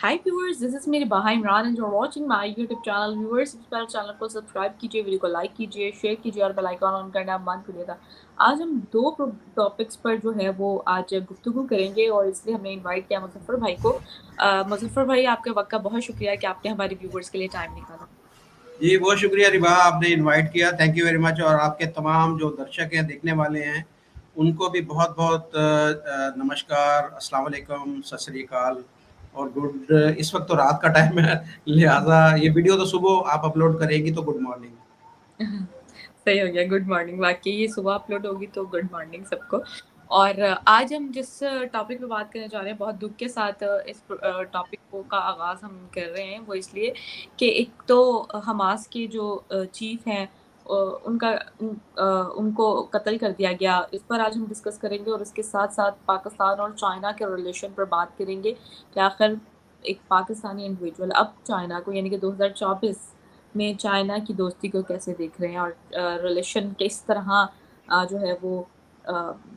Hi viewers, this is मेरे बाहा Imran and you are watching my YouTube channel. Viewers, सबसे पहले चैनल को सब्सक्राइब कीजिए, वीडियो को लाइक कीजिए, शेयर कीजिए और बेल आइकन ऑन करना मत भूलिएगा। आज हम दो टॉपिक्स पर जो है वो आज गुफ्तगू करेंगे और इसलिए हमने इनवाइट किया मुजफ्फर भाई को। मुजफ्फर भाई, आपके वक्त का बहुत शुक्रिया कि आपने हमारे व्यूअर्स के लिए टाइम निकाला। जी, बहुत शुक्रिया रिबा, आपने इनवाइट किया। Thank you very much. और आपके तमाम जो दर्शक हैं, देखने वाले हैं, उनको भी बहुत बहुत नमस्कार, अस्सलाम वालेकुम, सत श्री अकाल और गुड। इस वक्त तो रात का टाइम है, लिहाजा ये वीडियो तो सुबह आप अपलोड करेंगी तो गुड मॉर्निंग। सही हो गया, गुड मॉर्निंग। वाकई ये सुबह अपलोड होगी तो गुड मॉर्निंग सबको। और आज हम जिस टॉपिक पे बात करने जा रहे हैं, बहुत दुख के साथ इस टॉपिक को का आगाज़ हम कर रहे हैं। वो इसलिए कि एक तो हमास के जो चीफ हैं, उनका उनको कत्ल कर दिया गया। इस पर आज हम डिस्कस करेंगे और इसके साथ साथ पाकिस्तान और चाइना के रिलेशन पर बात करेंगे कि आखिर एक पाकिस्तानी इंडिविजुअल अब चाइना को, यानी कि 2024 में चाइना की दोस्ती को कैसे देख रहे हैं और रिलेशन किस तरह जो है वो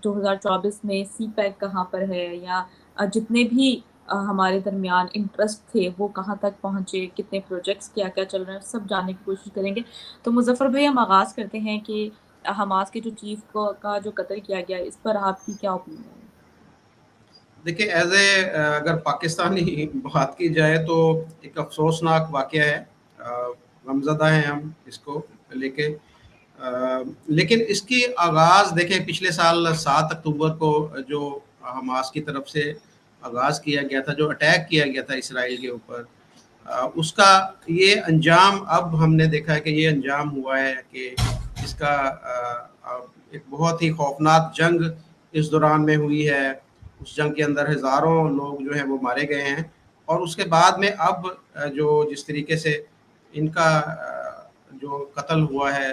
2024 में सी पैक कहाँ पर है, या जितने भी हमारे दरमियान इंटरेस्ट थे वो कहाँ तक पहुँचे, कितने प्रोजेक्ट्स क्या क्या चल रहे हैं, सब जानने की कोशिश करेंगे। तो मुजफ्फर भाई, हम आगाज़ करते हैं कि हमास के जो चीफ को का जो कत्ल किया गया, इस पर आपकी क्या ओपिनियन है? देखिए, एज ए अगर पाकिस्तानी बात की जाए तो एक अफसोसनाक वाक़या है। गमज़दा हैं हम इसको लेके। लेकिन इसकी आगाज़ देखें, पिछले साल 7 अक्टूबर को जो हमास की तरफ से आगाज़ किया गया था, जो अटैक किया गया था इसराइल के ऊपर, उसका ये अंजाम अब हमने देखा है कि ये अंजाम हुआ है कि इसका एक बहुत ही खौफनाक जंग इस दौरान में हुई है। उस जंग के अंदर हज़ारों लोग जो हैं वो मारे गए हैं। और उसके बाद में अब जो जिस तरीके से इनका जो कत्ल हुआ है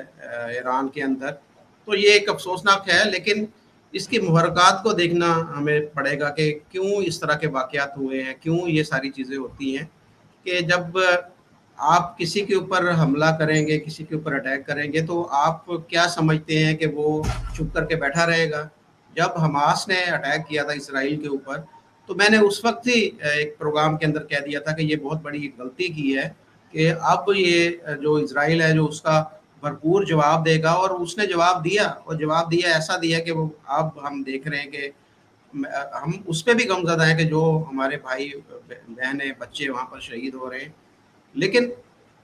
ईरान के अंदर, तो ये एक अफसोसनाक है। लेकिन इसकी मुहर्रकात को देखना हमें पड़ेगा कि क्यों इस तरह के वाक़यात हुए हैं, क्यों ये सारी चीज़ें होती हैं कि जब आप किसी के ऊपर हमला करेंगे, किसी के ऊपर अटैक करेंगे, तो आप क्या समझते हैं कि वो चुप करके बैठा रहेगा? जब हमास ने अटैक किया था इसराइल के ऊपर, तो मैंने उस वक़्त ही एक प्रोग्राम के अंदर कह दिया था कि ये बहुत बड़ी गलती की है कि अब ये जो इज़राइल है, जो उसका भरपूर जवाब देगा। और उसने जवाब दिया, और जवाब दिया ऐसा दिया कि वो अब हम देख रहे हैं कि हम उस पे भी गमज़दा हैं कि जो हमारे भाई बहनें, बच्चे वहाँ पर शहीद हो रहे हैं। लेकिन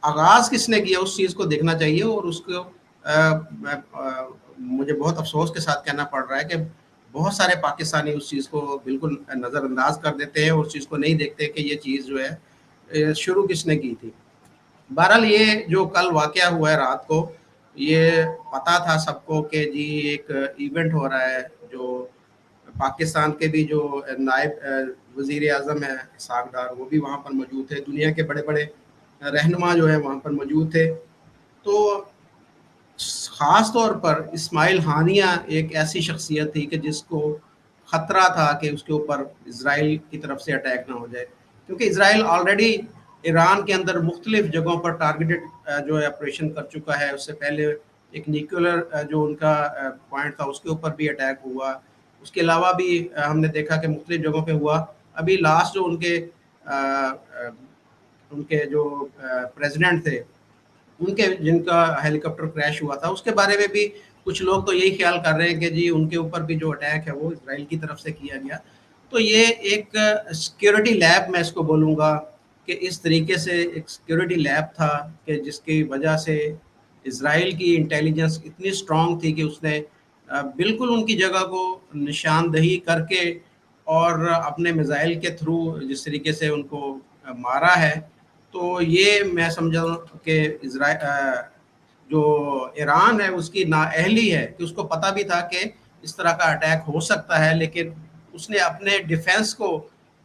आगाज़ किसने किया, उस चीज़ को देखना चाहिए। और उसको मुझे बहुत अफ़सोस के साथ कहना पड़ रहा है कि बहुत सारे पाकिस्तानी उस चीज़ को बिल्कुल नज़रअंदाज कर देते हैं और उस चीज़ को नहीं देखते कि ये चीज़ जो है शुरू किसने की थी। बहरहाल, ये जो कल वाक़या हुआ है रात को, ये पता था सबको कि जी एक इवेंट हो रहा है। जो पाकिस्तान के भी जो नायब वज़ीर-ए-आज़म हैं इसहाक़ डार, वो भी वहाँ पर मौजूद थे। दुनिया के बड़े-बड़े रहनुमा जो हैं वहाँ पर मौजूद थे। तो ख़ास तौर पर इस्माइल हानिया एक ऐसी शख्सियत थी कि जिसको ख़तरा था कि उसके ऊपर इज़राइल की तरफ से अटैक ना हो जाए, क्योंकि इज़राइल ऑलरेडी ईरान के अंदर मुख्तलिफ़ जगहों पर टारगेटेड जो है ऑपरेशन कर चुका है। उससे पहले एक न्यूक्लियर जो उनका पॉइंट था, उसके ऊपर भी अटैक हुआ। उसके अलावा भी हमने देखा कि मुख्तलिफ़ जगहों पे हुआ। अभी लास्ट जो उनके जो प्रेसिडेंट थे, उनके जिनका हेलीकॉप्टर क्रैश हुआ था, उसके बारे में भी कुछ लोग तो यही ख्याल कर रहे हैं कि जी उनके ऊपर भी जो अटैक है वो इज़राइल की तरफ से किया गया। तो ये एक सिक्योरिटी लैब, मैं इसको बोलूँगा कि इस तरीके से एक सिक्योरिटी लैब था कि जिसकी वजह से इज़राइल की इंटेलिजेंस इतनी स्ट्रॉन्ग थी कि उसने बिल्कुल उनकी जगह को निशानदही करके और अपने मिसाइल के थ्रू जिस तरीके से उनको मारा है। तो ये मैं समझा कि जो ईरान है उसकी नाअहली है कि उसको पता भी था कि इस तरह का अटैक हो सकता है, लेकिन उसने अपने डिफेंस को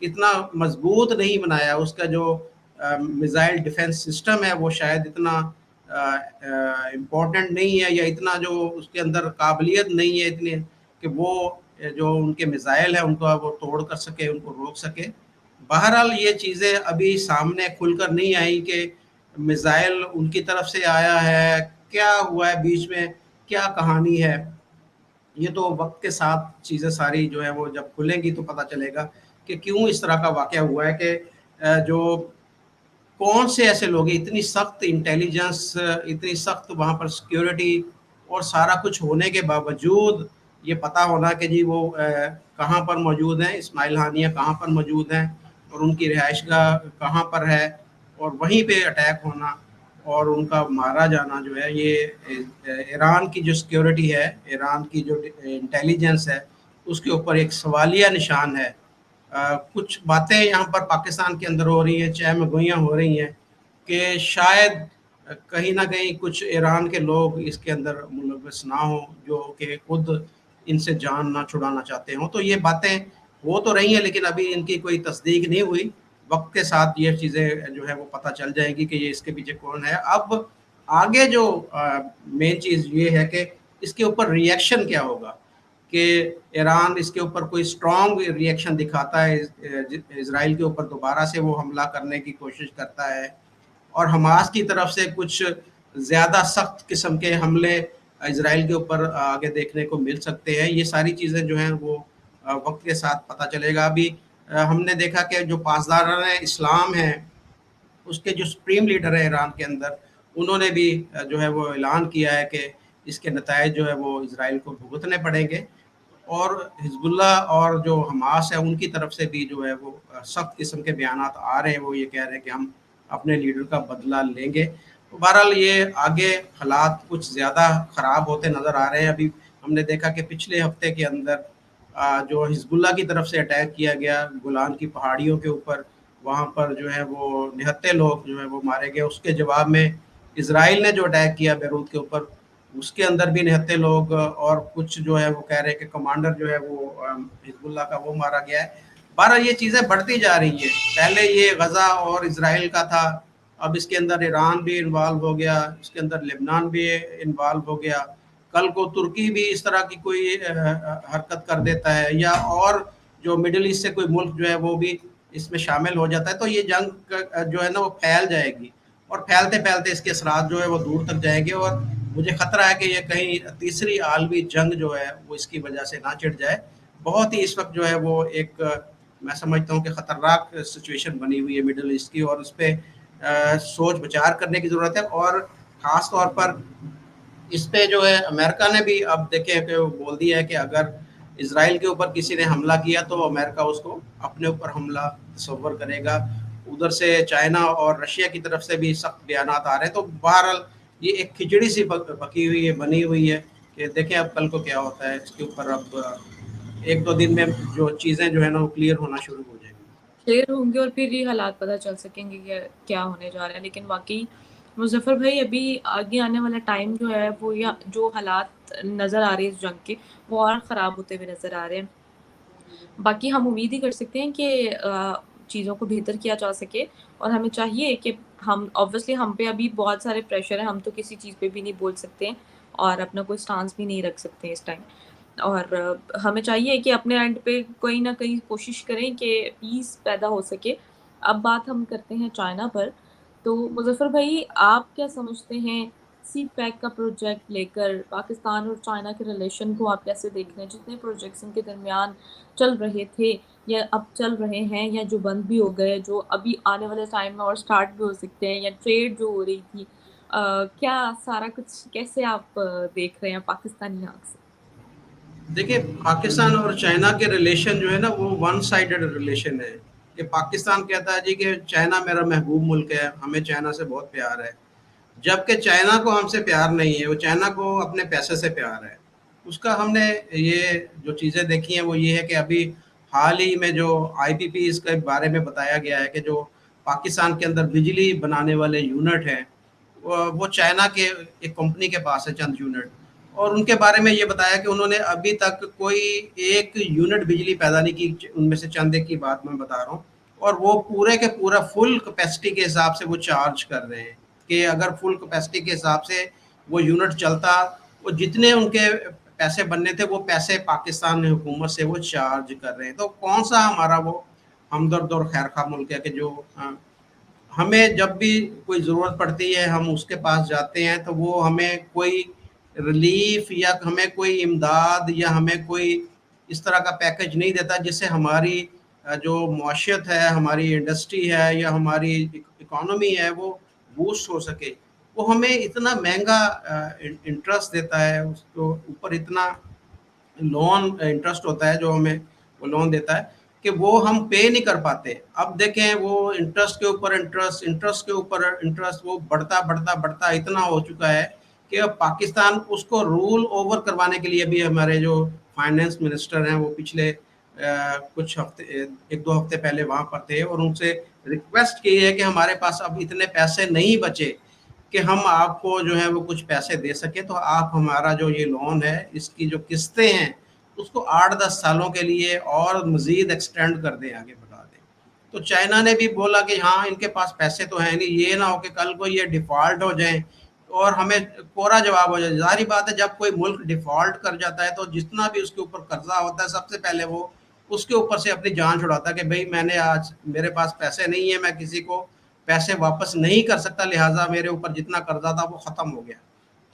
इतना मजबूत नहीं बनाया। उसका जो मिसाइल डिफेंस सिस्टम है वो शायद इतना इम्पोर्टेंट नहीं है, या इतना जो उसके अंदर काबिलियत नहीं है इतनी कि वो जो उनके मिसाइल है उनको वो तोड़ कर सके, उनको रोक सके। बहरहाल, ये चीज़ें अभी सामने खुलकर नहीं आई कि मिसाइल उनकी तरफ से आया है, क्या हुआ है बीच में, क्या कहानी है। ये तो वक्त के साथ चीज़ें सारी जो है वो जब खुलेंगी तो पता चलेगा कि क्यों इस तरह का वाक़या हुआ है कि जो कौन से ऐसे लोग हैं, इतनी सख्त इंटेलिजेंस, इतनी सख्त वहाँ पर सिक्योरिटी और सारा कुछ होने के बावजूद ये पता होना कि जी वो कहाँ पर मौजूद हैं, इस्माइल हानिया कहाँ पर मौजूद हैं और उनकी रिहाइशगाह कहाँ पर है, और वहीं पे अटैक होना और उनका मारा जाना जो है, ये ईरान की जो सिक्योरिटी है, ईरान की जो इंटेलिजेंस है, उसके ऊपर एक सवालिया निशान है। कुछ बातें यहाँ पर पाकिस्तान के अंदर हो रही हैं, चहमगोइयाँ हो रही हैं कि शायद कहीं न कहीं कुछ ईरान के लोग इसके अंदर मुलव्वस ना हों, जो कि खुद इनसे जान ना छुड़ाना चाहते हों। तो ये बातें हो तो रही हैं, लेकिन अभी इनकी कोई तस्दीक नहीं हुई। वक़्त के साथ ये चीज़ें जो है वो पता चल जाएँगी कि ये इसके पीछे कौन है। अब आगे जो मेन चीज़ ये है कि इसके ऊपर रिएक्शन क्या होगा, कि ईरान इसके ऊपर कोई स्ट्रॉन्ग रिएक्शन दिखाता है, इज़राइल के ऊपर दोबारा से वो हमला करने की कोशिश करता है, और हमास की तरफ से कुछ ज़्यादा सख्त किस्म के हमले इज़राइल के ऊपर आगे देखने को मिल सकते हैं। ये सारी चीज़ें जो हैं वो वक़्त के साथ पता चलेगा। अभी हमने देखा कि जो पासदारान इस्लाम हैं, उसके जो सुप्रीम लीडर है ईरान के अंदर, उन्होंने भी जो है वो ऐलान किया है कि इसके नतायज जो है वो इज़राइल को भुगतने पड़ेंगे, और हिजबुल्लाह और जो हमास है उनकी तरफ से भी जो है वो सख्त किस्म के बयानात आ रहे हैं। वो ये कह रहे हैं कि हम अपने लीडर का बदला लेंगे। तो बहरहाल ये आगे हालात कुछ ज़्यादा ख़राब होते नज़र आ रहे हैं। अभी हमने देखा कि पिछले हफ्ते के अंदर जो हिजबुल्लाह की तरफ से अटैक किया गया गोलान की पहाड़ियों के ऊपर, वहाँ पर जो है वो निहत्थे लोग जो है वो मारे गए। उसके जवाब में इज़राइल ने जो अटैक किया बैरूत के ऊपर, उसके अंदर भी निहत्थे लोग और कुछ जो है वो कह रहे हैं कि कमांडर जो है वो हिजबुल्लाह का वो मारा गया है। बहरहाल ये चीज़ें बढ़ती जा रही हैं। पहले ये गज़ा और इज़राइल का था, अब इसके अंदर ईरान भी इन्वॉल्व हो गया, इसके अंदर लेबनान भी इन्वॉल्व हो गया। कल को तुर्की भी इस तरह की कोई हरकत कर देता है, या और जो मिडल ईस्ट से कोई मुल्क जो है वो भी इसमें शामिल हो जाता है, तो ये जंग जो है ना वो फैल जाएगी, और फैलते-फैलते इसके असरात जो है वो दूर तक जाएँगे, और मुझे ख़तरा है कि ये कहीं तीसरी आलमी जंग जो है वो इसकी वजह से ना छिड़ जाए। बहुत ही इस वक़्त जो है वो एक मैं समझता हूँ कि ख़तरनाक सिचुएशन बनी हुई है मिडल ईस्ट की, और उसपे सोच विचार करने की ज़रूरत है। और ख़ास तौर पर इस पे जो है अमेरिका ने भी अब देखें कि वो बोल दिया है कि अगर इज़राइल के ऊपर किसी ने हमला किया तो अमेरिका उसको अपने ऊपर हमला तसव्वुर करेगा। उधर से चाइना और रशिया की तरफ से भी सख्त बयानात आ रहे हैं। तो बहरहाल ये एक खिचड़ी सी पकी हुई है, बनी हुई है, कि देखें अब कल को क्या होता है इसके ऊपर। अब एक दो दिन में जो चीज़ें जो है ना वो क्लियर होना शुरू हो जाएंगी। क्लियर होंगे और फिर ये हालात पता चल सकेंगे कि क्या होने जा रहा है। लेकिन वाकई मुजफ्फर भाई, अभी आगे आने वाला टाइम जो है वो, या जो हालात नज़र आ रहे हैं इस जंग के, वो और ख़राब होते हुए नज़र आ रहे हैं। बाकी हम उम्मीद ही कर सकते हैं कि चीज़ों को बेहतर किया जा सके, और हमें चाहिए कि हम ऑब्वियसली, हम पे अभी बहुत सारे प्रेशर है, हम तो किसी चीज़ पे भी नहीं बोल सकते हैं और अपना कोई स्टांस भी नहीं रख सकते इस टाइम। और हमें चाहिए कि अपने एंड पे कहीं ना कहीं कोशिश करें कि पीस पैदा हो सके। अब बात हम करते हैं चाइना पर। तो मुजफ्फर भाई, आप क्या समझते हैं, सी पैक का प्रोजेक्ट लेकर पाकिस्तान और चाइना के रिलेशन को आप कैसे देख रहे हैं? जितने प्रोजेक्ट्स इनके दरमियान चल रहे थे, या अब चल रहे हैं, या जो बंद भी हो गए, जो अभी आने वाले टाइम में और स्टार्ट भी हो सकते हैं, या ट्रेड जो हो रही थी, क्या सारा कुछ कैसे आप देख रहे हैं पाकिस्तानी आंख से? देखिए, पाकिस्तान और चाइना के रिलेशन जो है ना वो वन साइडेड रिलेशन है, कि पाकिस्तान कहता है जी कि चाइना मेरा महबूब मुल्क है, हमें चाइना से बहुत प्यार है, जबकि चाइना को हमसे प्यार नहीं है, वो चाइना को अपने पैसे से प्यार है। उसका हमने ये जो चीज़ें देखी हैं वो ये है कि अभी हाल ही में जो आईपीपीज़ के बारे में बताया गया है कि जो पाकिस्तान के अंदर बिजली बनाने वाले यूनिट हैं, वो चाइना के एक कंपनी के पास है, चंद यूनिट, और उनके बारे में ये बताया कि उन्होंने अभी तक कोई एक यूनिट बिजली पैदा नहीं की, उनमें से चंद एक की बात मैं बता रहा हूँ, और वो पूरे के पूरा फुल कैपेसिटी के हिसाब से वो चार्ज कर रहे हैं, कि अगर फुल कैपेसिटी के हिसाब से वो यूनिट चलता, वो जितने उनके पैसे बनने थे वो पैसे पाकिस्तान हुकूमत से वो चार्ज कर रहे हैं। तो कौन सा हमारा वो हमदर्द और खैर खा मुल्क है कि जो हमें जब भी कोई ज़रूरत पड़ती है हम उसके पास जाते हैं, तो वो हमें कोई रिलीफ या हमें कोई इमदाद या हमें कोई इस तरह का पैकेज नहीं देता जिससे हमारी जो मुआशियत है, हमारी इंडस्ट्री है या हमारी इकोनॉमी है वो बूस्ट हो सके, वो हमें इतना महंगा इंटरेस्ट देता है, उसको ऊपर इतना लोन इंटरेस्ट होता है जो हमें वो लोन देता है कि वो हम पे नहीं कर पाते। अब देखें वो इंटरेस्ट के ऊपर इंटरेस्ट, इंटरेस्ट के ऊपर इंटरेस्ट, वो बढ़ता बढ़ता बढ़ता इतना हो चुका है कि अब पाकिस्तान उसको रूल ओवर करवाने के लिए भी हमारे जो फाइनेंस मिनिस्टर हैं वो पिछले कुछ हफ्ते, एक दो हफ्ते पहले वहां पर थे और उनसे रिक्वेस्ट की है कि हमारे पास अब इतने पैसे नहीं बचे कि हम आपको जो है वो कुछ पैसे दे सके, तो आप हमारा जो ये लोन है इसकी जो किस्तें हैं उसको 8-10 सालों के लिए और मजीद एक्सटेंड कर दें, आगे बढ़ा दें। तो चाइना ने भी बोला कि हाँ इनके पास पैसे तो हैं नहीं, ये ना हो कि कल को ये डिफॉल्ट हो जाए और हमें कोरा जवाब हो जाए। जाहिर बात है जब कोई मुल्क डिफॉल्ट कर जाता है तो जितना भी उसके ऊपर कर्जा होता है सबसे पहले वो उसके ऊपर से अपनी जान छुड़ाता है कि भाई मैंने आज मेरे पास पैसे नहीं है, मैं किसी को पैसे वापस नहीं कर सकता, लिहाजा मेरे ऊपर जितना कर्जा था वो ख़त्म हो गया।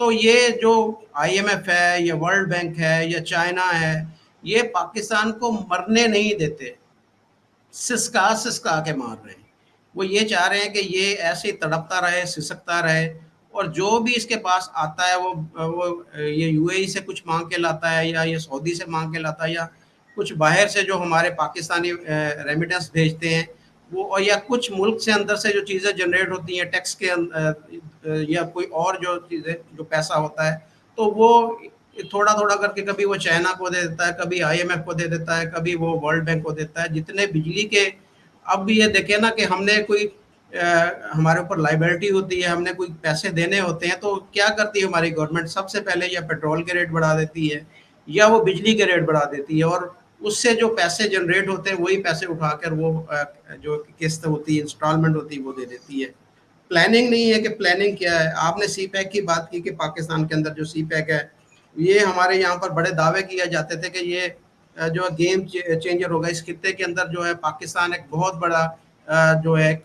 तो ये जो आईएमएफ है या वर्ल्ड बैंक है या चाइना है, ये पाकिस्तान को मरने नहीं देते, सिसका सिसका के मार रहे हैं। वो ये चाह रहे हैं कि ये ऐसे ही तड़पता रहे, सिसकता रहे और जो भी इसके पास आता है वो ये यूएई से कुछ मांग के लाता है या ये सऊदी से मांग के लाता है या कुछ बाहर से जो हमारे पाकिस्तानी रेमिटेंस भेजते हैं वो, और या कुछ मुल्क से अंदर से जो चीज़ें जनरेट होती हैं टैक्स के या कोई और जो चीज़ें जो पैसा होता है तो वो थोड़ा थोड़ा करके कभी वो चाइना को दे देता है, कभी आईएमएफ को दे देता है, कभी वो वर्ल्ड बैंक को देता है। जितने बिजली के अब भी ये देखें ना कि हमने कोई हमारे ऊपर लाइबिलिटी होती है, हमने कोई पैसे देने होते हैं तो क्या करती है हमारी गवर्नमेंट, सबसे पहले या पेट्रोल के रेट बढ़ा देती है या वो बिजली के रेट बढ़ा देती है और उससे जो पैसे जनरेट होते हैं वही पैसे उठाकर वो जो किस्त होती है, इंस्टॉलमेंट होती है, वो दे देती है। प्लानिंग नहीं है कि प्लानिंग क्या है। आपने सी पैक की बात की कि पाकिस्तान के अंदर जो सी पैक है, ये हमारे यहाँ पर बड़े दावे किए जाते थे कि ये जो गेम चेंजर होगा इस खित्ते के अंदर, जो है पाकिस्तान एक बहुत बड़ा जो है एक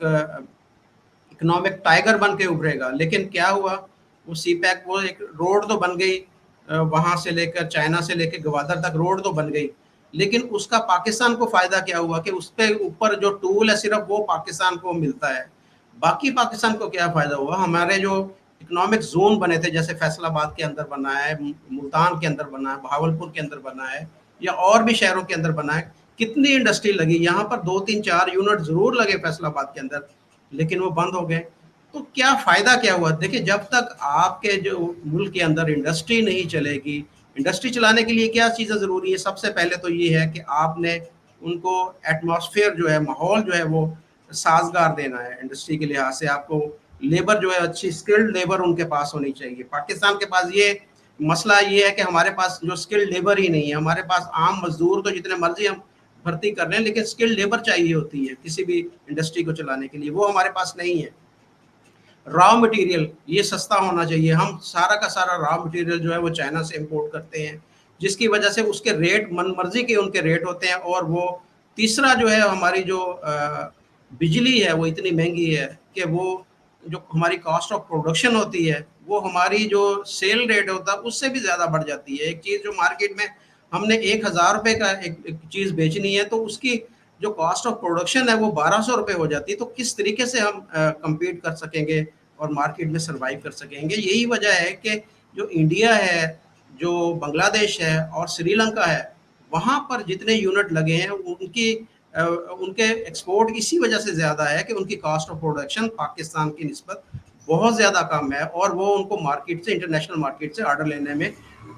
इकोनॉमिक टाइगर बन के उभरेगा। लेकिन क्या हुआ, वो सी पैक वो एक रोड तो बन गई, वहां से लेकर चाइना से लेकर गवादर तक रोड तो बन गई, लेकिन उसका पाकिस्तान को फायदा क्या हुआ कि उस पे ऊपर जो टूल है सिर्फ वो पाकिस्तान को मिलता है, बाकी पाकिस्तान को क्या फायदा हुआ। हमारे जो इकोनॉमिक जोन बने थे, जैसे फैसलाबाद के अंदर बना है, मुल्तान के अंदर बना है, भावलपुर के अंदर बना है या और भी शहरों के अंदर बना है, कितनी इंडस्ट्री लगी यहाँ पर, 2-3-4 यूनिट जरूर लगे फैसलाबाद के अंदर, लेकिन वो बंद हो गए। तो क्या फायदा क्या हुआ। देखिए जब तक आपके जो मुल्क के अंदर इंडस्ट्री नहीं चलेगी, इंडस्ट्री चलाने के लिए क्या चीज़ें ज़रूरी है, सबसे पहले तो ये है कि आपने उनको एटमॉस्फेयर जो है, माहौल जो है वो साजगार देना है। इंडस्ट्री के लिहाज से आपको लेबर जो है अच्छी स्किल्ड लेबर उनके पास होनी चाहिए। पाकिस्तान के पास ये मसला ये है कि हमारे पास जो स्किल्ड लेबर ही नहीं है, हमारे पास आम मजदूर तो जितने मर्जी हम भर्ती कर रहे हैं, लेकिन स्किल्ड लेबर चाहिए होती है किसी भी इंडस्ट्री को चलाने के लिए, वो हमारे पास नहीं है। रॉ मटेरियल ये सस्ता होना चाहिए। हम सारा का सारा रॉ मटेरियल जो है वो चाइना से इंपोर्ट करते हैं, जिसकी वजह से उसके रेट मनमर्जी के उनके रेट होते हैं। और वो तीसरा जो है हमारी जो बिजली है वो इतनी महंगी है कि वो जो हमारी कॉस्ट ऑफ प्रोडक्शन होती है वो हमारी जो सेल रेट होता है उससे भी ज़्यादा बढ़ जाती है। एक चीज़ जो मार्केट में हमने 1,000 रुपये का एक चीज़ बेचनी है तो उसकी जो कॉस्ट ऑफ प्रोडक्शन है वो 1,200 रुपये हो जाती है। तो किस तरीके से हम कम्पीट कर सकेंगे और मार्केट में सर्वाइव कर सकेंगे। यही वजह है कि जो इंडिया है, जो बांग्लादेश है और श्रीलंका है, वहाँ पर जितने यूनिट लगे हैं उनके एक्सपोर्ट इसी वजह से ज़्यादा है कि उनकी कॉस्ट ऑफ प्रोडक्शन पाकिस्तान की निस्बत बहुत ज़्यादा कम है और वो उनको मार्केट से, इंटरनेशनल मार्केट से ऑर्डर लेने में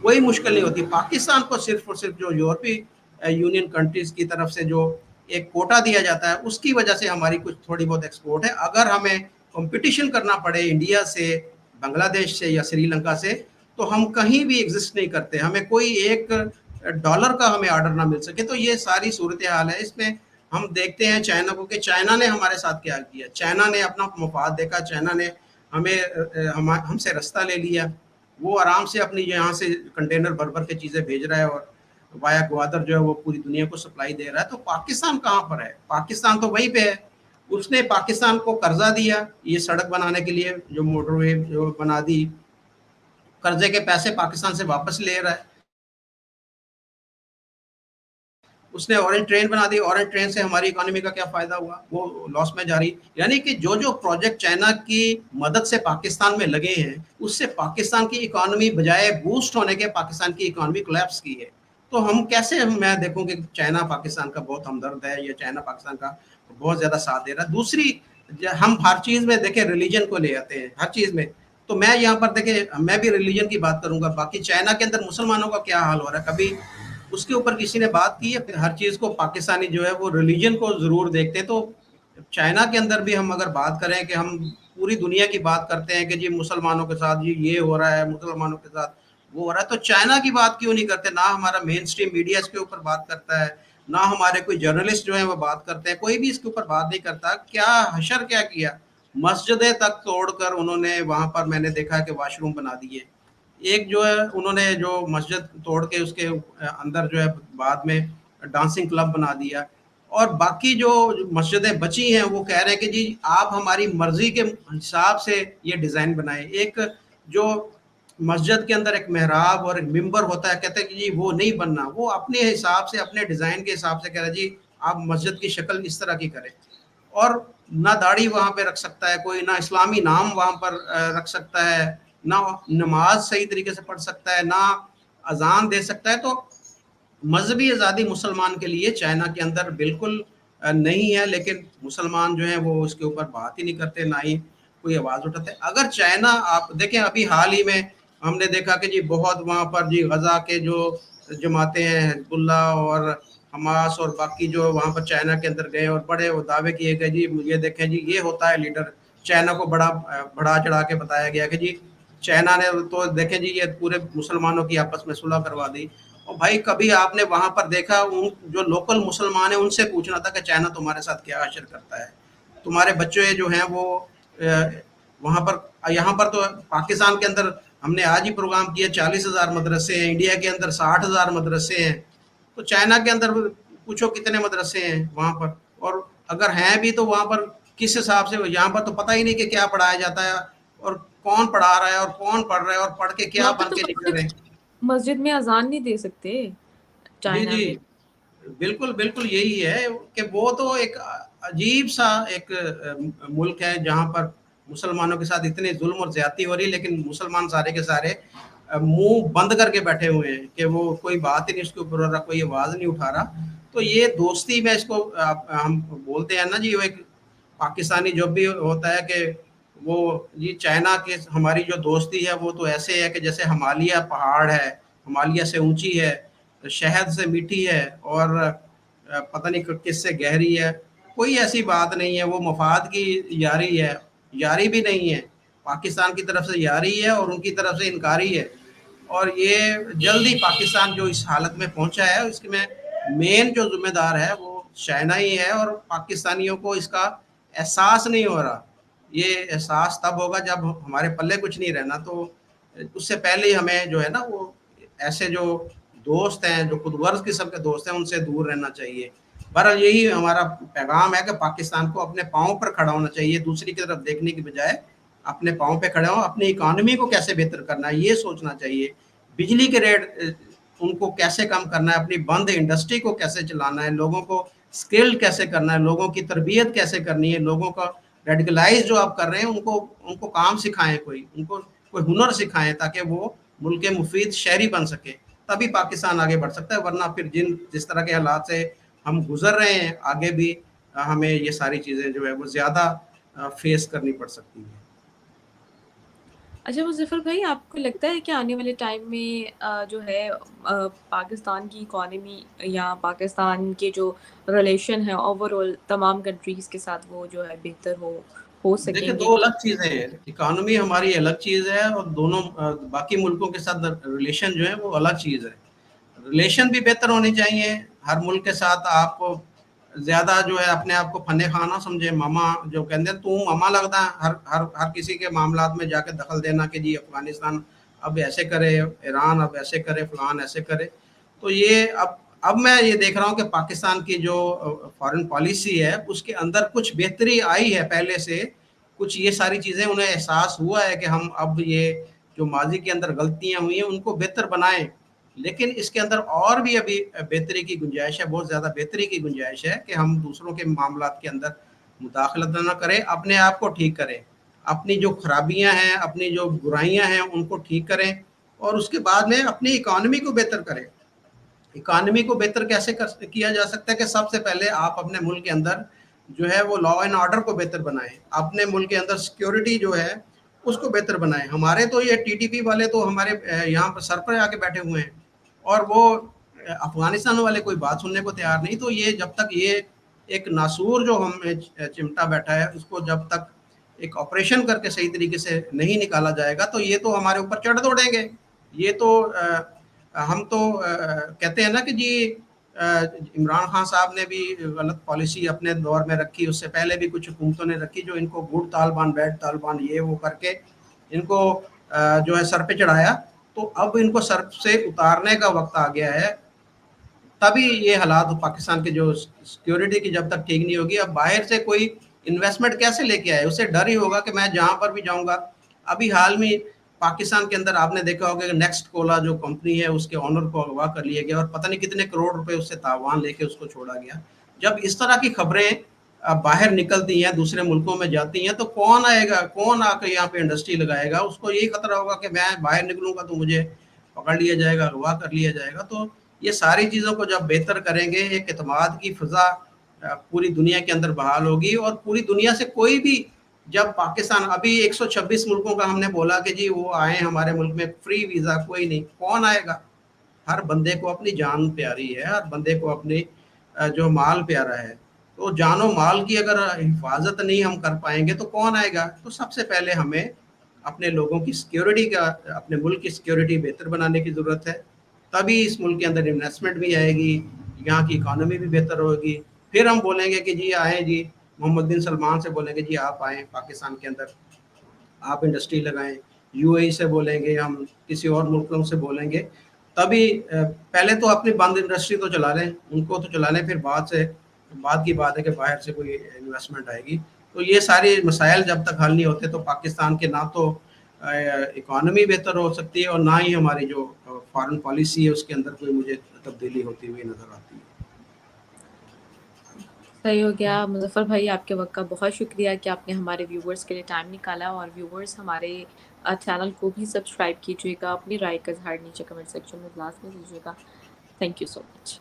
कोई मुश्किल नहीं होती। पाकिस्तान को सिर्फ और सिर्फ जो यूरोपीय यूनियन कंट्रीज़ की तरफ से जो एक कोटा दिया जाता है उसकी वजह से हमारी कुछ थोड़ी बहुत एक्सपोर्ट है। अगर हमें कंपटीशन करना पड़े इंडिया से, बांग्लादेश से या श्रीलंका से, तो हम कहीं भी एग्जिस्ट नहीं करते, हमें कोई $1 का हमें ऑर्डर ना मिल सके। तो ये सारी सूरत हाल है। इसमें हम देखते हैं चाइना को कि चाइना ने हमारे साथ क्या किया। चाइना ने अपना मफाद देखा, चाइना ने हमसे रास्ता ले लिया। वो आराम से अपनी यहाँ से कंटेनर भर भर के चीज़ें भेज रहा है और वाया ग्वादर जो है वो पूरी दुनिया को सप्लाई दे रहा है। तो पाकिस्तान कहाँ पर है? पाकिस्तान तो वहीं पे है। उसने पाकिस्तान को कर्जा दिया ये सड़क बनाने के लिए, जो मोटरवे जो बना दी, कर्जे के पैसे पाकिस्तान से वापस ले रहा है। اس نے اورنج ٹرین بنا دی، اورنج ٹرین سے ہماری اکانومی کا کیا فائدہ ہوا؟ وہ لاس میں جاری. یعنی کہ جو پروجیکٹ چائنا کی مدد سے پاکستان میں لگے ہیں اس سے پاکستان کی اکانومی بجائے بوسٹ ہونے کے پاکستان کی اکانومی کولیپس کی ہے. تو ہم کیسے میں دیکھوں کہ چائنا پاکستان کا بہت ہمدرد ہے یا چائنا پاکستان کا بہت زیادہ ساتھ دے رہا ہے. دوسری ہم ہر چیز میں دیکھیں ریلیجن کو لے آتے ہیں ہر چیز میں. تو میں یہاں پر دیکھیں میں بھی ریلیجن کی بات کروں گا. باقی چائنا کے اندر مسلمانوں کا کیا حال ہو رہا ہے کبھی اس کے اوپر کسی نے بات کی ہے؟ پھر ہر چیز کو پاکستانی جو ہے وہ ریلیجن کو ضرور دیکھتے ہیں. تو چائنا کے اندر بھی ہم اگر بات کریں کہ ہم پوری دنیا کی بات کرتے ہیں کہ جی مسلمانوں کے ساتھ جی یہ ہو رہا ہے، مسلمانوں کے ساتھ وہ ہو رہا ہے، تو چائنا کی بات کیوں نہیں کرتے؟ نہ ہمارا مین اسٹریم میڈیا اس کے اوپر بات کرتا ہے، نہ ہمارے کوئی جرنلسٹ جو ہیں وہ بات کرتے ہیں، کوئی بھی اس کے اوپر بات نہیں کرتا. کیا حشر کیا کیا؟ مسجدیں تک توڑ کر انہوں نے وہاں پر میں نے دیکھا کہ واش روم بنا دیے. ایک جو ہے انہوں نے جو مسجد توڑ کے اس کے اندر جو ہے بعد میں ڈانسنگ کلب بنا دیا. اور باقی جو مسجدیں بچی ہیں وہ کہہ رہے ہیں کہ جی آپ ہماری مرضی کے حساب سے یہ ڈیزائن بنائیں. ایک جو مسجد کے اندر ایک محراب اور ایک ممبر ہوتا ہے کہتے ہیں کہ جی وہ نہیں بننا، وہ اپنے حساب سے اپنے ڈیزائن کے حساب سے کہہ رہے جی آپ مسجد کی شکل اس طرح کی کریں. اور نہ داڑھی وہاں پہ رکھ سکتا ہے کوئی، نہ اسلامی نام وہاں پر رکھ سکتا ہے، نہ نماز صحیح طریقے سے پڑھ سکتا ہے، نہ اذان دے سکتا ہے. تو مذہبی آزادی مسلمان کے لیے چائنا کے اندر بالکل نہیں ہے. لیکن مسلمان جو ہیں وہ اس کے اوپر بات ہی نہیں کرتے، نہ ہی کوئی آواز اٹھاتے. اگر چائنا آپ دیکھیں ابھی حال ہی میں ہم نے دیکھا کہ جی بہت وہاں پر جی غزہ کے جو جماعتیں ہیں حزب اللہ اور حماس اور باقی جو وہاں پر چائنا کے اندر گئے اور بڑے دعوے کیے گئے جی یہ دیکھیں جی یہ ہوتا ہے لیڈر. چائنا کو بڑا چڑھا کے بتایا گیا کہ جی چائنا نے تو دیکھیں جی یہ پورے مسلمانوں کی آپس میں صلح کروا دی. اور بھائی کبھی آپ نے وہاں پر دیکھا جو لوکل مسلمان ہیں ان سے پوچھنا تھا کہ چائنا تمہارے ساتھ کیا حشر کرتا ہے؟ تمہارے بچے جو ہیں وہ وہاں پر یہاں پر تو پاکستان کے اندر ہم نے آج ہی پروگرام کیا 40,000 مدرسے ہیں، انڈیا کے اندر 60,000 مدرسے ہیں. تو چائنا کے اندر پوچھو کتنے مدرسے ہیں وہاں پر، اور اگر ہیں بھی تو وہاں پر کس حساب سے؟ یہاں پر تو پتہ ہی نہیں کہ کیا پڑھایا جاتا ہے اور کون پڑھا رہا ہے اور کون پڑھ رہا ہے اور پڑھ کے کیا وہاں پہ بن تو کے نکل رہے ہیں. مسجد میں اذان نہیں دے سکتے جی چائنا جی میں. بالکل بالکل یہی ہے کہ وہ تو ایک عجیب سا ایک ملک ہے جہاں پر مسلمانوں کے ساتھ اتنے ظلم اور زیادتی ہو رہی ہے، لیکن مسلمان سارے کے سارے منہ بند کر کے بیٹھے ہوئے ہیں کہ وہ کوئی بات ہی نہیں اس کے اوپر ہو رہا، کوئی آواز نہیں اٹھا رہا. تو یہ دوستی میں اس کو ہم بولتے ہیں نا جی، وہ ایک پاکستانی جو بھی ہوتا ہے کہ وہ یہ چائنا کے ہماری جو دوستی ہے وہ تو ایسے ہے کہ جیسے ہمالیہ پہاڑ ہے، ہمالیہ سے اونچی ہے، شہد سے میٹھی ہے، اور پتہ نہیں کس سے گہری ہے. کوئی ایسی بات نہیں ہے. وہ مفاد کی یاری ہے، یاری بھی نہیں ہے. پاکستان کی طرف سے یاری ہے اور ان کی طرف سے انکاری ہے. اور یہ جلدی پاکستان جو اس حالت میں پہنچا ہے اس میں مین جو ذمہ دار ہے وہ چائنا ہی ہے، اور پاکستانیوں کو اس کا احساس نہیں ہو رہا. یہ احساس تب ہوگا جب ہمارے پلے کچھ نہیں رہنا. تو اس سے پہلے ہی ہمیں جو ہے نا وہ ایسے جو دوست ہیں جو خود غرض قسم کے دوست ہیں ان سے دور رہنا چاہیے. بہرحال یہی ہمارا پیغام ہے کہ پاکستان کو اپنے پاؤں پر کھڑا ہونا چاہیے، دوسری کی طرف دیکھنے کی بجائے اپنے پاؤں پہ کھڑے ہوں. اپنی اکانومی کو کیسے بہتر کرنا ہے یہ سوچنا چاہیے. بجلی کے ریٹ ان کو کیسے کم کرنا ہے، اپنی بند انڈسٹری کو کیسے چلانا ہے، لوگوں کو اسکلڈ کیسے کرنا ہے، لوگوں کی تربیت کیسے کرنی ہے، لوگوں کا ریڈیکلائز جو آپ کر رہے ہیں ان کو کام سکھائیں، ان کو کوئی ہنر سکھائیں تاکہ وہ ملک مفید شہری بن سکے. تبھی پاکستان آگے بڑھ سکتا ہے. ورنہ پھر جس طرح کے حالات سے ہم گزر رہے ہیں آگے بھی ہمیں یہ ساری چیزیں جو ہے وہ زیادہ فیس کرنی پڑ سکتی ہیں. اچھا مظفر بھائی، آپ کو لگتا ہے کہ آنے والے ٹائم میں جو ہے پاکستان کی اکانومی یا پاکستان کے جو ریلیشن ہے اوور آل تمام کنٹریز کے ساتھ وہ جو ہے بہتر ہو دیکھیں سکیں گے؟ دو الگ چیزیں ہیں. اکانومی ہماری الگ چیز ہے اور دونوں باقی ملکوں کے ساتھ ریلیشن جو ہے وہ الگ چیز ہے. ریلیشن بھی بہتر ہونی چاہیے. ہر ملک کے ساتھ آپ کو زیادہ جو ہے اپنے آپ کو فن خانہ سمجھے، ماما جو کہتے ہیں تو ماما لگتا ہے ہر کسی کے معاملات میں جا کے دخل دینا کہ جی افغانستان اب ایسے کرے، ایران اب ایسے کرے، فلان ایسے کرے. تو یہ اب میں یہ دیکھ رہا ہوں کہ پاکستان کی جو فارن پالیسی ہے اس کے اندر کچھ بہتری آئی ہے پہلے سے. کچھ یہ ساری چیزیں انہیں احساس ہوا ہے کہ ہم اب یہ جو ماضی کے اندر غلطیاں ہوئی ہیں ان کو بہتر بنائیں. لیکن اس کے اندر اور بھی ابھی بہتری کی گنجائش ہے، بہت زیادہ بہتری کی گنجائش ہے کہ ہم دوسروں کے معاملات کے اندر مداخلت نہ کریں، اپنے آپ کو ٹھیک کریں، اپنی جو خرابیاں ہیں، اپنی جو برائیاں ہیں ان کو ٹھیک کریں، اور اس کے بعد میں اپنی اکانومی کو بہتر کریں۔ اکانومی کو بہتر کیسے کیا جا سکتا ہے کہ سب سے پہلے آپ اپنے ملک کے اندر جو ہے وہ لا اینڈ آرڈر کو بہتر بنائیں، اپنے ملک کے اندر سیکیورٹی جو ہے اس کو بہتر بنائیں۔ ہمارے تو یہ ٹی ٹی پی والے تو ہمارے یہاں پر سر پر آ کے بیٹھے ہوئے ہیں، اور وہ افغانستان والے کوئی بات سننے کو تیار نہیں۔ تو یہ جب تک یہ ایک ناسور جو ہم چمٹا بیٹھا ہے اس کو جب تک ایک آپریشن کر کے صحیح طریقے سے نہیں نکالا جائے گا تو یہ تو ہمارے اوپر چڑھ دوڑیں گے۔ یہ تو ہم تو کہتے ہیں نا کہ جی عمران خان صاحب نے بھی غلط پالیسی اپنے دور میں رکھی، اس سے پہلے بھی کچھ حکومتوں نے رکھی جو ان کو گڈ طالبان بیڈ طالبان یہ وہ کر کے ان کو جو ہے سر پہ چڑھایا۔ تو اب ان کو سر سے اتارنے کا وقت آ گیا ہے، تبھی یہ حالات پاکستان کے جو سیکیورٹی کی جب تک ٹھیک نہیں ہوگی۔ اب باہر سے کوئی انویسٹمنٹ کیسے لے کے آئے، اسے ڈر ہی ہوگا کہ میں جہاں پر بھی جاؤں گا۔ ابھی حال میں پاکستان کے اندر آپ نے دیکھا ہوگا کہ نیکسٹ کولا جو کمپنی ہے اس کے آنر کو اغوا کر لیا گیا اور پتہ نہیں کتنے کروڑ روپے اس سے تاوان لے کے اس کو چھوڑا گیا۔ جب اس طرح کی خبریں باہر نکلتی ہیں، دوسرے ملکوں میں جاتی ہیں، تو کون آئے گا، کون آ کے یہاں پہ انڈسٹری لگائے گا؟ اس کو یہی خطرہ ہوگا کہ میں باہر نکلوں گا تو مجھے پکڑ لیا جائے گا، اغوا کر لیا جائے گا۔ تو یہ ساری چیزوں کو جب بہتر کریں گے، ایک اعتماد کی فضا پوری دنیا کے اندر بحال ہوگی، اور پوری دنیا سے کوئی بھی جب پاکستان ابھی 126 ملکوں کا ہم نے بولا کہ جی وہ آئیں ہمارے ملک میں فری ویزا، کوئی نہیں، کون آئے گا؟ ہر بندے کو اپنی جان پیاری ہے، ہر بندے کو اپنی جو مال پیارا ہے۔ تو جان و مال کی اگر حفاظت نہیں ہم کر پائیں گے تو کون آئے گا؟ تو سب سے پہلے ہمیں اپنے لوگوں کی سیکیورٹی کا، اپنے ملک کی سیکیورٹی بہتر بنانے کی ضرورت ہے، تبھی اس ملک کے اندر انویسٹمنٹ بھی آئے گی، یہاں کی اکانومی بھی بہتر ہوگی۔ پھر ہم بولیں گے کہ جی آئیں، جی محمد بن سلمان سے بولیں گے جی آپ آئیں پاکستان کے اندر، آپ انڈسٹری لگائیں، یو اے ای سے بولیں گے، ہم کسی اور ملکوں سے بولیں گے۔ تبھی پہلے تو اپنی بند انڈسٹری تو چلا لیں، ان کو تو چلا لیں، پھر بعد کی بات ہے کہ باہر سے کوئی انویسٹمنٹ آئے گی۔ تو یہ سارے مسائل جب تک حل نہیں ہوتے تو پاکستان کے نہ تو اکانومی بہتر ہو سکتی ہے اور نہ ہی ہماری جو فارن پالیسی ہے اس کے اندر کوئی مجھے تبدیلی ہوتی ہوئی نظر آتی ہے۔ صحیح ہو گیا مظفر بھائی، آپ کے وقت کا بہت شکریہ کہ آپ نے ہمارے ویورز کے لیے ٹائم نکالا، اور ویورز ہمارے چینل کو بھی سبسکرائب کیجیے گا، اپنی رائے کا اظہار نیچے کمنٹ سیکشن میں لازمی دیجیے گا۔ Thank you so much.